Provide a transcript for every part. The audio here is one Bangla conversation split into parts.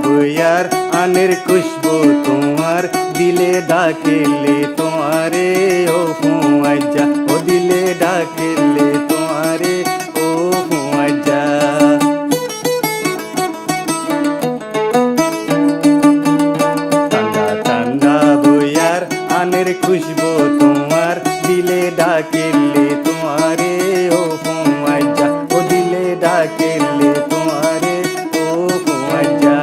বইয়ার আনের খুশবু তোমার দিলে ডাকিলে তোমারে ও হুয়াইজা ও দিলে ডাকিলে তোমারে ও হুয়াইজা ঠান্ডা ঠান্ডা বইয়ার আনের খুশবু তোমার দিলে ডাকিলে তোমারে ও হুয়াইজা ও দিলে ডাকিলে তোমারে ও হুয়াইজা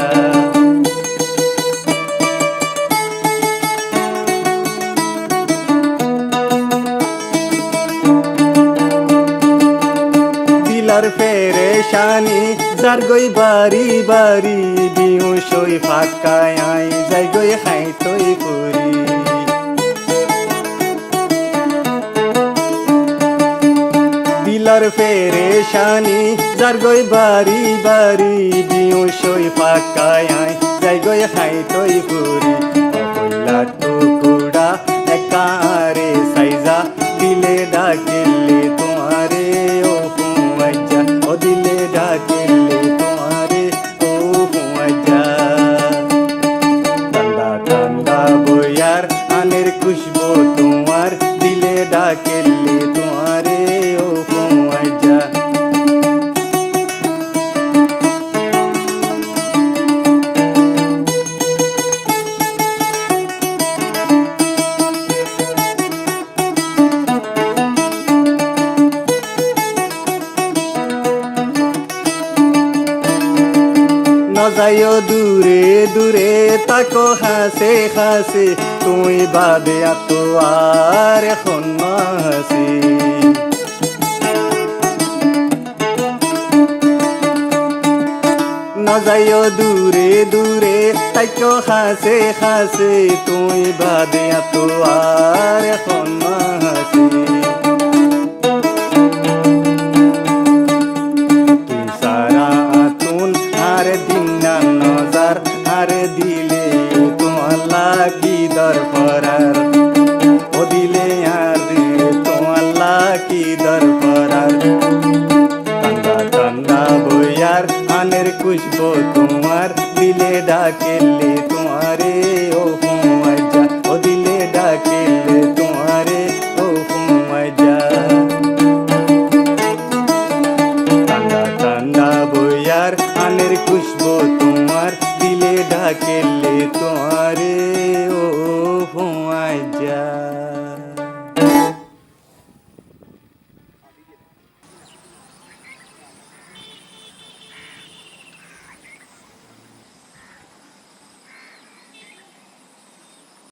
দিলার পেরেশানি যার গই বাড়ি বাড়ি বিহু সই ফাঁকায় আই যাই গই খাই তৈ করি দিলার পেরেশানি যার গই বাড়ি বাড়ি বিহু সই ফাঁকায় আই যাই গই খাই তৈ করি কইলা টুকুড়া একারে সাইজা দিলে ডাকিলে তোমারে ও হুয়াইজা ও দিলে ডাকিলে তোমারে ও হুয়াইজা ঠান্ডা ঠান্ডা বইয়ার আনের খুশবু তোমার দিলে ডাকিলে তোমারে ও হুয়াইজা যাইও দূরে দূরে তাকো হাসে হাসে তুই বাদে আতো আর এখন হাসি না যাইও দূরে দূরে তাকো হাসে হাসে তুই বাদে আতো আর এখন হাসি নজর আর দিলে তোমার কি দরকার ও দিলে আর তোমার কি দরকার ঠান্ডা ঠান্ডা বইয়ার আনের খুশবু তোমার দিলে ডাকিলে তোমারে ও হুয়াইজা ও দিলে ডাকিলে তোমারে ও হুয়াইজা ঠান্ডা ঠান্ডা বইয়ার আনের খুশবু তোমার দিলে ডাকিলে তোমারে